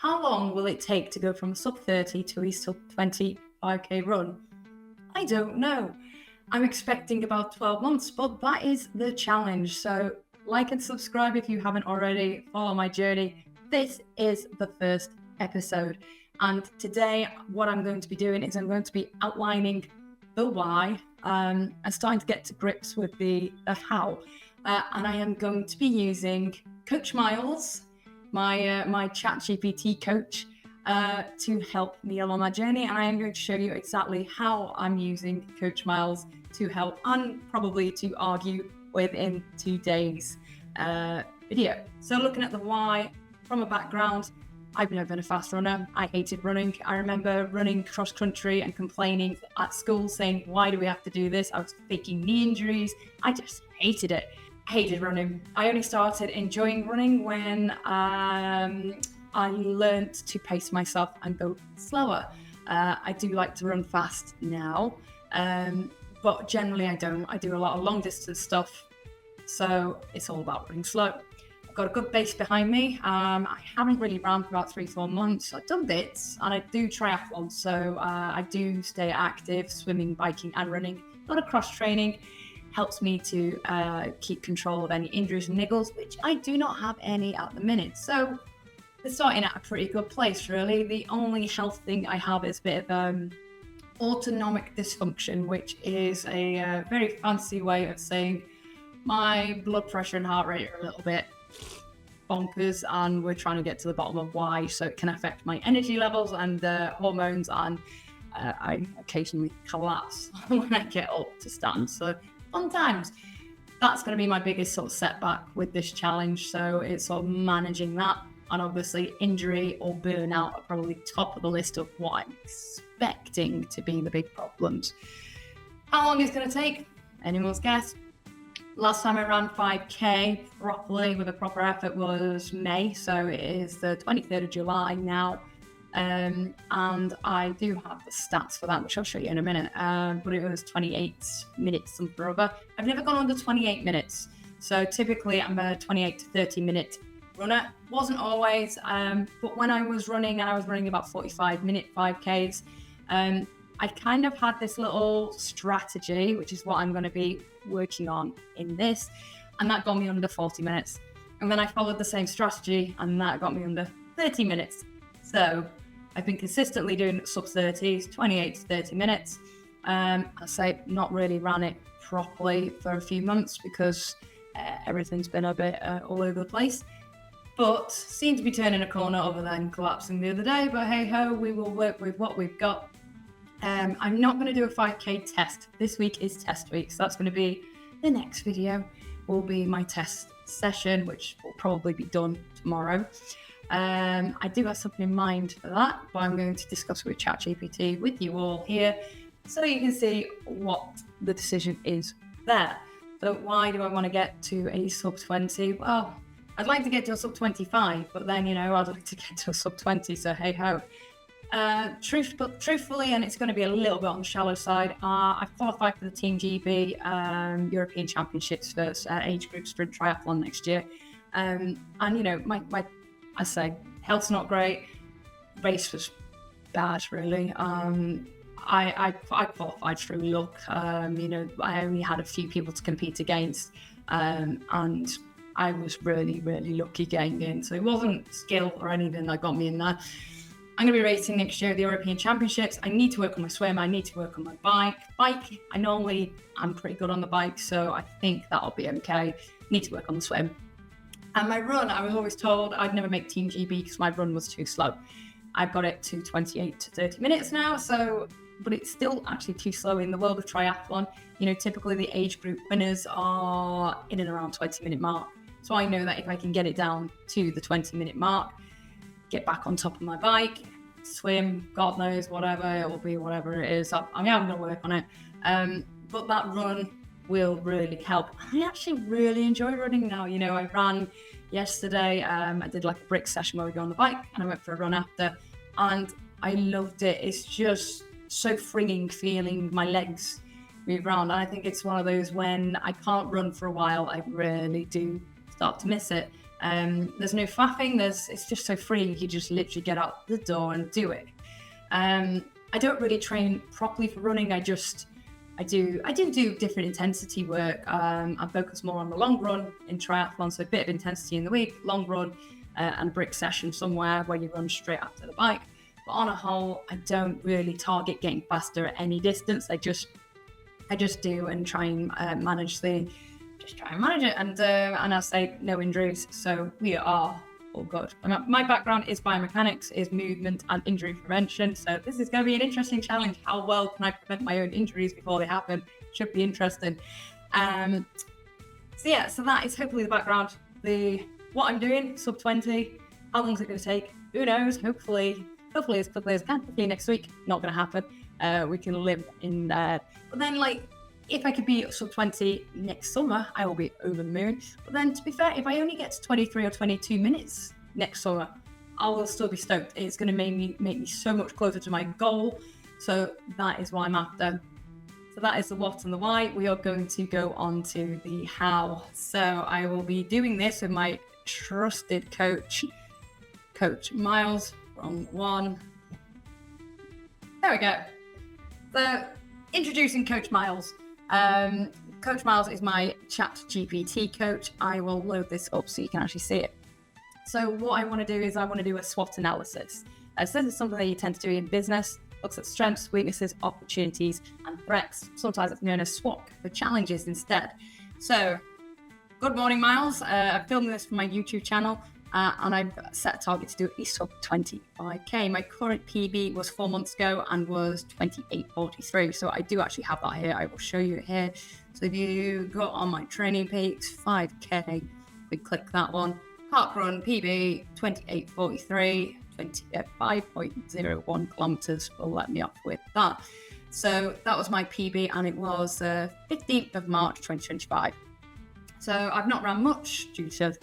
How long will it take to go from a sub 30 to a sub 20 5K run? I don't know. I'm expecting about 12 months, but that is the challenge. So like and subscribe if you haven't already. Follow my journey. This is the first episode. And today, what I'm going to be doing is I'm going to be outlining the why and starting to get to grips with the how. And I am going to be using Coach Miles, my ChatGPT coach, to help me along my journey. And I am going to show you exactly how I'm using Coach Miles to help and probably to argue within today's video. So looking at the why from a background, I've never been a fast runner. I hated running. I remember running cross country and complaining at school saying, why do we have to do this? I was faking knee injuries. I just hated it. I hated running. I only started enjoying running when I learned to pace myself and go slower. I do like to run fast now, but generally I don't. I do a lot of long distance stuff, so it's all about running slow. I've got a good base behind me. I haven't really ran for about 3-4 months. I've done bits and I do triathlons, so I do stay active, swimming, biking and running. A lot of cross training helps me to keep control of any injuries and niggles, which I do not have any at the minute. So we're starting at a pretty good place, really. The only health thing I have is a bit of autonomic dysfunction, which is a very fancy way of saying my blood pressure and heart rate are a little bit bonkers, and we're trying to get to the bottom of why, so it can affect my energy levels and hormones, and I occasionally collapse when I get up to stand. So fun times. That's going to be my biggest sort of setback with this challenge. So it's sort of managing that. And obviously injury or burnout are probably top of the list of what I'm expecting to be the big problems. How long it's going to take? Anyone's guess. Last time I ran 5K properly with a proper effort was May. So it is the 23rd of July now. And I do have the stats for that, which I'll show you in a minute. But it was 28 minutes something or other. I've never gone under 28 minutes. So typically I'm a 28 to 30 minute runner. Wasn't always, but when I was running, and I was running about 45-minute 5Ks, I kind of had this little strategy, which is what I'm going to be working on in this, and that got me under 40 minutes. And then I followed the same strategy, and that got me under 30 minutes. So I've been consistently doing sub 30s, 28 to 30 minutes. I say not really ran it properly for a few months because everything's been a bit all over the place. But seem to be turning a corner other than collapsing the other day. But hey ho, we will work with what we've got. I'm not going to do a 5K test. This week is test week. So that's going to be the next video will be my test session, which will probably be done tomorrow. I do have something in mind for that, but I'm going to discuss with ChatGPT with you all here so you can see what the decision is there. So why do I want to get to a sub 20? Well, I'd like to get to a sub 25, but then, I'd like to get to a sub 20, so hey ho. Truthfully, and it's going to be a little bit on the shallow side, I've qualified for the Team GB European Championships for age group sprint triathlon next year. And, I say, health's not great. Race was bad, really. I qualified through luck. I only had a few people to compete against, and I was really, really lucky getting in. So it wasn't skill or anything that got me in there. I'm going to be racing next year at the European Championships. I need to work on my swim. I need to work on my bike. I normally am pretty good on the bike, so I think that'll be okay. Need to work on the swim. And my run, I was always told I'd never make Team GB because my run was too slow. I've got it to 28 to 30 minutes now, but it's still actually too slow in the world of triathlon. Typically the age group winners are in and around 20-minute mark. So I know that if I can get it down to the 20-minute mark, get back on top of my bike, swim, God knows, whatever, it will be whatever it is. I'm going to work on it. But that run will really help. I actually really enjoy running now. I ran yesterday. I did like a brick session where we go on the bike and I went for a run after, and I loved it. It's just so freeing feeling my legs move around. And I think it's one of those when I can't run for a while, I really do start to miss it. There's no faffing. It's just so free. You just literally get out the door and do it. I don't really train properly for running. I do different intensity work. I focus more on the long run in triathlon, so a bit of intensity in the week, long run, and a brick session somewhere where you run straight after the bike. But on a whole, I don't really target getting faster at any distance. I just do and try and manage it, and I say no injuries, so we are all good. My background is biomechanics, is movement and injury prevention, so this is going to be an interesting challenge. How well can I prevent my own injuries before they happen? Should be interesting. So that is hopefully the background. What I'm doing, sub 20. How long is it going to take? Who knows? Hopefully as quickly as I can. Hopefully next week. Not going to happen. We can live in there. But then, if I could be sub 20 next summer, I will be over the moon. But then, to be fair, if I only get to 23 or 22 minutes next summer, I will still be stoked. It's going to make me so much closer to my goal. So that is what I'm after. So that is the what and the why. We are going to go on to the how. So I will be doing this with my trusted coach, Coach Miles. Wrong one. There we go. So introducing Coach Miles. Coach Miles is my ChatGPT coach. I will load this up so you can actually see it. So what I want to do is I want to do a SWOT analysis. So this is something that you tend to do in business. Looks at strengths, weaknesses, opportunities, and threats. Sometimes it's known as SWOT for challenges instead. So, good morning, Miles. I'm filming this for my YouTube channel. And I've set a target to do at least sub 25k. My current PB was 4 months ago and was 28:43. So I do actually have that here. I will show you it here. So if you go on my training peaks, 5k, we click that one. Park run PB 28:43, 5.01 kilometers will let me off with that. So that was my PB, and it was 15th of March 2025. So I've not ran much due to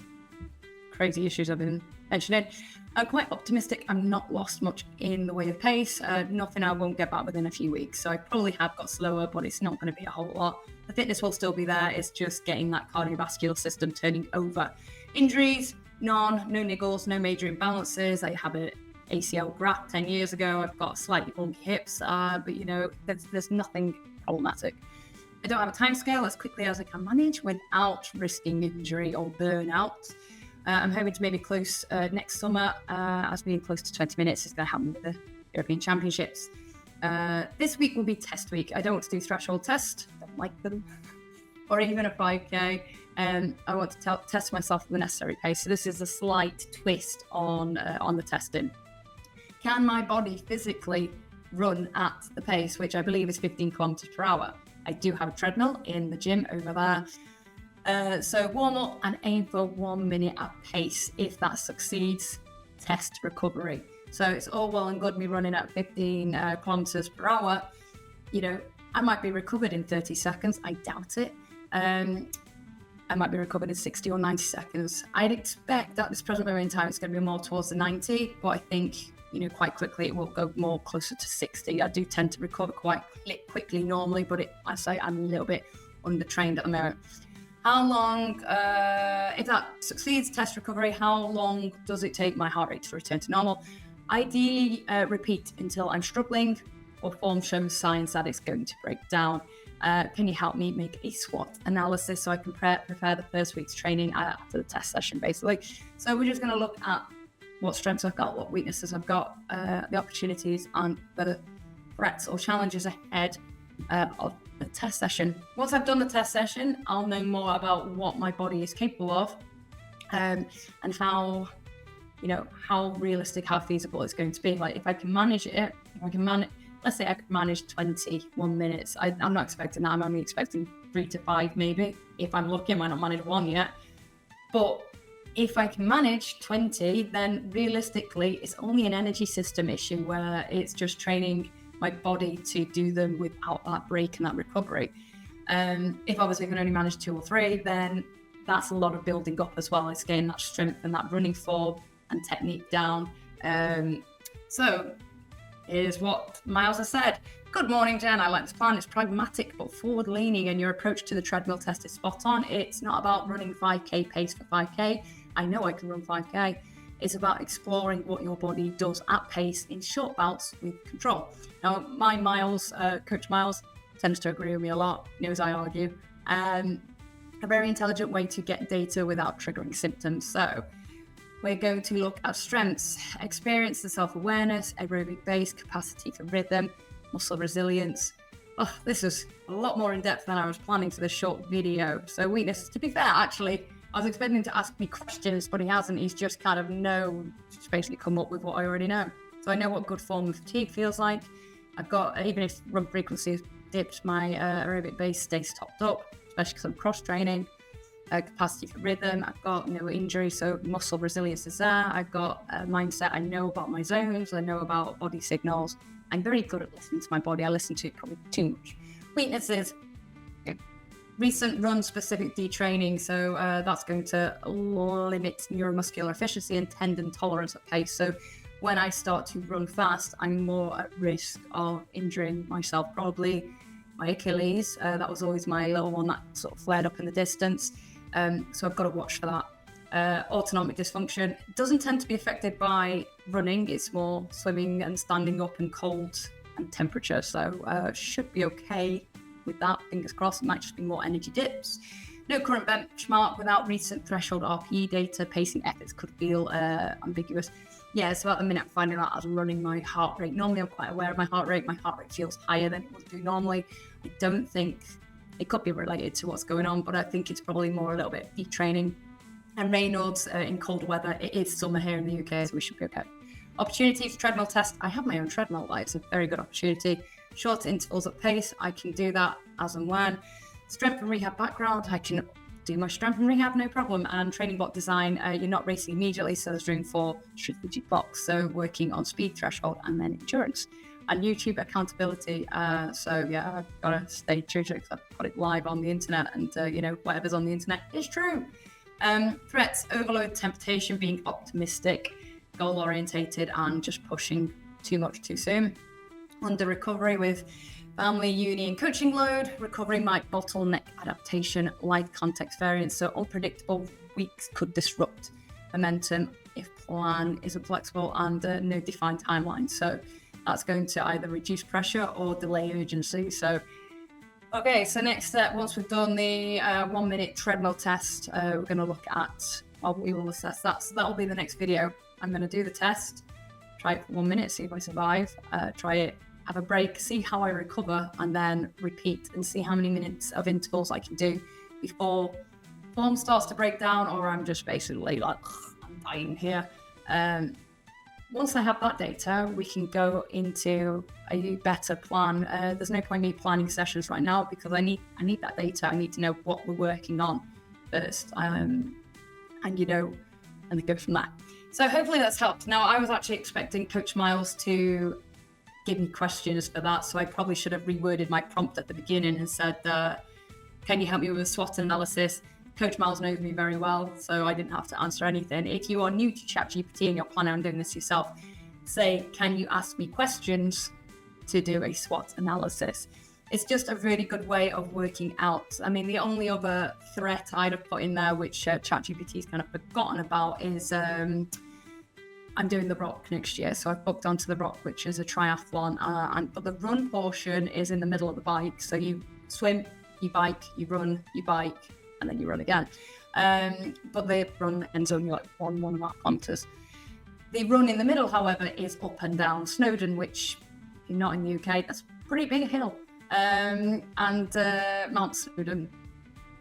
crazy issues I've been mentioning. I'm quite optimistic. I've not lost much in the way of pace. Nothing I won't get back within a few weeks. So I probably have got slower, but it's not going to be a whole lot. The fitness will still be there. It's just getting that cardiovascular system turning over. Injuries, none, no niggles, no major imbalances. I have an ACL graft 10 years ago. I've got slightly bumpy hips, but there's nothing problematic. I don't have a time scale as quickly as I can manage without risking injury or burnout. I'm hoping to maybe close next summer, as being close to 20 minutes is going to happen with the European Championships. This week will be test week. I don't want to do threshold tests, don't like them, or even a 5k. I want to test myself at the necessary pace. So this is a slight twist on the testing. Can my body physically run at the pace, which I believe is 15 kilometers per hour? I do have a treadmill in the gym over there. So warm up and aim for 1 minute at pace. If that succeeds, test recovery. So it's all well and good me running at 15 kilometers per hour. I might be recovered in 30 seconds. I doubt it. I might be recovered in 60 or 90 seconds. I'd expect at this present moment in time, it's going to be more towards the 90, but I think, quite quickly it will go more closer to 60. I do tend to recover quite quickly normally, but I'm a little bit undertrained at the moment. How long, if that succeeds, test recovery, how long does it take my heart rate to return to normal? Ideally, repeat until I'm struggling or form shows signs that it's going to break down. Can you help me make a SWOT analysis so I can prepare the first week's training after the test session, basically? So we're just going to look at what strengths I've got, what weaknesses I've got, the opportunities and the threats or challenges ahead of the test session. Once I've done the test session, I'll know more about what my body is capable of, and how realistic, how feasible it's going to be. Like if I can manage it, let's say I could manage 21 minutes. I'm not expecting that. I'm only expecting 3 to 5 maybe. If I'm lucky, I might not manage 1 yet. But if I can manage 20, then realistically, it's only an energy system issue where it's just training my body to do them without that break and that recovery. If obviously I can only manage 2 or 3, then that's a lot of building up as well. It's getting that strength and that running form and technique down. So here's what Miles has said. Good morning, Jen. I like this plan. It's pragmatic but forward-leaning, and your approach to the treadmill test is spot on. It's not about running 5k pace for 5k. I know I can run 5K. It's about exploring what your body does at pace in short bouts with control. Now, my Miles, Coach Miles, tends to agree with me a lot, knows I argue. A very intelligent way to get data without triggering symptoms. So we're going to look at strengths, experience and self-awareness, aerobic base, capacity for rhythm, muscle resilience. Oh, this is a lot more in depth than I was planning for this short video. So weaknesses, to be fair, actually, I was expecting him to ask me questions, but he hasn't. He's just kind of just basically come up with what I already know. So I know what good form of fatigue feels like. I've got, even if run frequency is dipped, my aerobic base stays topped up, especially because I'm cross-training. Capacity for rhythm, I've got no injury, so muscle resilience is there. I've got a mindset, I know about my zones, I know about body signals. I'm very good at listening to my body. I listen to it probably too much. Weaknesses, recent run-specific detraining, so that's going to limit neuromuscular efficiency and tendon tolerance at pace. So when I start to run fast, I'm more at risk of injuring myself, probably my Achilles. That was always my little one that sort of flared up in the distance. So I've got to watch for that. Autonomic dysfunction doesn't tend to be affected by running. It's more swimming and standing up and cold and temperature. So should be okay with that. Fingers crossed. It might just be more energy dips. No current benchmark without recent threshold RPE data. Pacing efforts could feel ambiguous. Yeah, it's about the minute I'm finding out as I'm running my heart rate. Normally I'm quite aware of my heart rate. My heart rate feels higher than it would do normally. I don't think it could be related to what's going on, but I think it's probably more a little bit detraining. And Raynaud's in cold weather. It is summer here in the UK, so we should be okay. Opportunities, treadmill test. I have my own treadmill, it's a very good opportunity. Short intervals at pace, I can do that as and when. Strength and rehab background, I can do my strength and rehab, no problem. And training block design, you're not racing immediately, so there's room for strategic blocks. So working on speed threshold and then endurance. And YouTube accountability. So yeah, I've got to stay true to it because I've put it live on the internet, and whatever's on the internet is true. Threats, overload, temptation, being optimistic, goal orientated, and just pushing too much too soon. Under recovery with family, uni, and coaching load, recovery might bottleneck adaptation, life context variance. So unpredictable weeks could disrupt momentum if plan isn't flexible and no defined timeline. So that's going to either reduce pressure or delay urgency. So, okay, so next step, once we've done the 1 minute treadmill test, we're going to look at, we will assess that. So that'll be the next video. I'm going to do the test, try it for 1 minute, see if I survive, try it, have a break, see how I recover, and then repeat and see how many minutes of intervals I can do before form starts to break down, or I'm just basically like, I'm dying here. Once I have that data, we can go into a better plan. There's no point in me planning sessions right now because I need that data. I need to know what we're working on first, and then go from there. So hopefully that's helped. Now, I was actually expecting Coach Miles to give me questions for that, so I probably should have reworded my prompt at the beginning and said, can you help me with a SWOT analysis? Coach Miles knows me very well, so I didn't have to answer anything. If you are new to ChatGPT and you're planning on doing this yourself, say, can you ask me questions to do a SWOT analysis? It's just a really good way of working out. I mean, the only other threat I'd have put in there, which ChatGPT's kind of forgotten about, is I'm doing the Rock next year. So I've booked onto the Rock, which is a triathlon, but the run portion is in the middle of the bike. So you swim, you bike, you run, you bike, and then you run again. But the run ends only like 1.5 kilometers. The run in the middle, however, is up and down Snowdon, which, if you're not in the UK, that's a pretty big hill, and Mount Snowdon.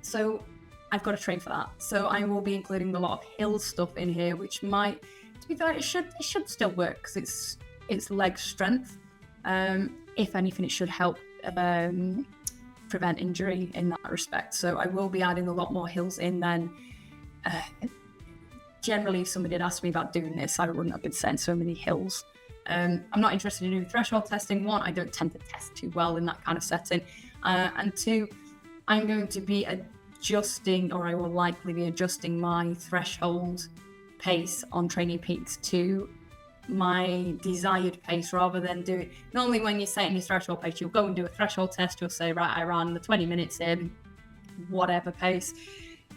So I've got to train for that. So I will be including a lot of hill stuff in here, which might, to be fair, it should still work because it's leg strength. If anything, it should help prevent injury in that respect. So I will be adding a lot more hills in than generally if somebody had asked me about doing this, I wouldn't have been setting so many hills. I'm not interested in doing threshold testing. One, I don't tend to test too well in that kind of setting. And two, I'm going to be adjusting, or I will likely be adjusting my threshold pace on Training Peaks to my desired pace rather than do it. Normally when you're setting your threshold pace, you'll go and do a threshold test. You'll say, right, I ran the 20 minutes in whatever pace.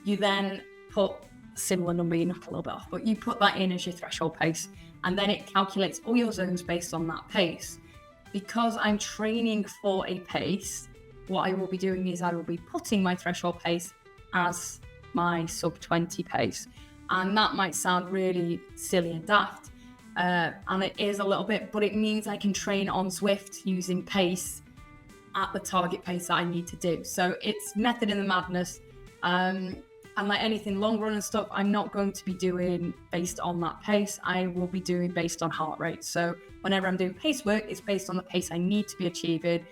You then put similar number, you're not a little bit off, but you put that in as your threshold pace, and then it calculates all your zones based on that pace. Because I'm training for a pace, what I will be doing is I will be putting my threshold pace as my sub 20 pace. And that might sound really silly and daft, and it is a little bit, but it means I can train on Zwift using pace at the target pace that I need to do. So it's method in the madness. And like anything long run and stuff, I'm not going to be doing based on that pace. I will be doing based on heart rate. So whenever I'm doing pace work, it's based on the pace I need to be achieving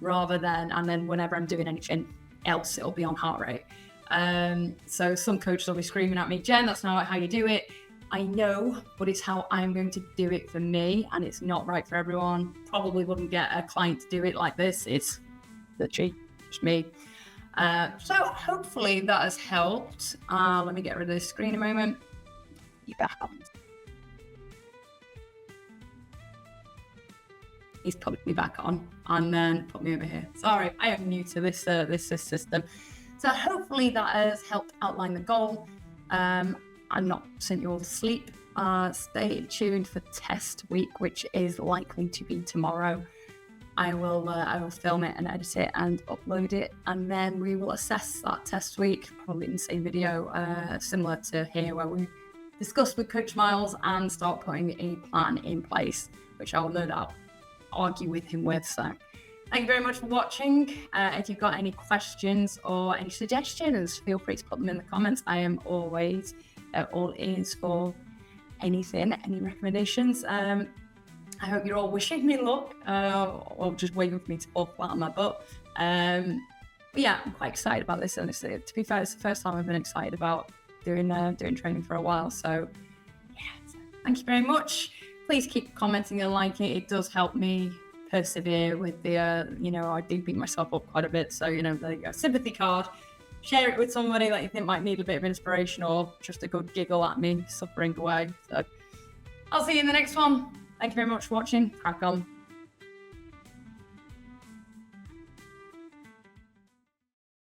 rather than, and then whenever I'm doing anything else, it'll be on heart rate. So some coaches will be screaming at me, Jen, that's not how you do it. I know, but it's how I'm going to do it for me, and it's not right for everyone. Probably wouldn't get a client to do it like this. It's literally just me. So hopefully that has helped. Let me get rid of this screen a moment. You back on. He's put me back on and then put me over here. Sorry, I am new to this system. So hopefully that has helped outline the goal. I'm not sent you all to sleep. Stay tuned for test week, which is likely to be tomorrow. I will film it and edit it and upload it, and then we will assess that test week, probably in the same video, similar to here, where we discuss with Coach Miles and start putting a plan in place, which I will no doubt argue with him with. So thank you very much for watching. If you've got any questions or any suggestions, feel free to put them in the comments. I am always all ears for anything, any recommendations. I hope you're all wishing me luck, or just waiting for me to fall flat on my butt. But yeah, I'm quite excited about this. And to be fair, it's the first time I've been excited about doing training for a while. So yeah, thank you very much. Please keep commenting and liking it. It does help me persevere with the, I do beat myself up quite a bit. So, there you go, sympathy card. Share it with somebody that you think might need a bit of inspiration or just a good giggle at me suffering away. So I'll see you in the next one. Thank you very much for watching. Crack on.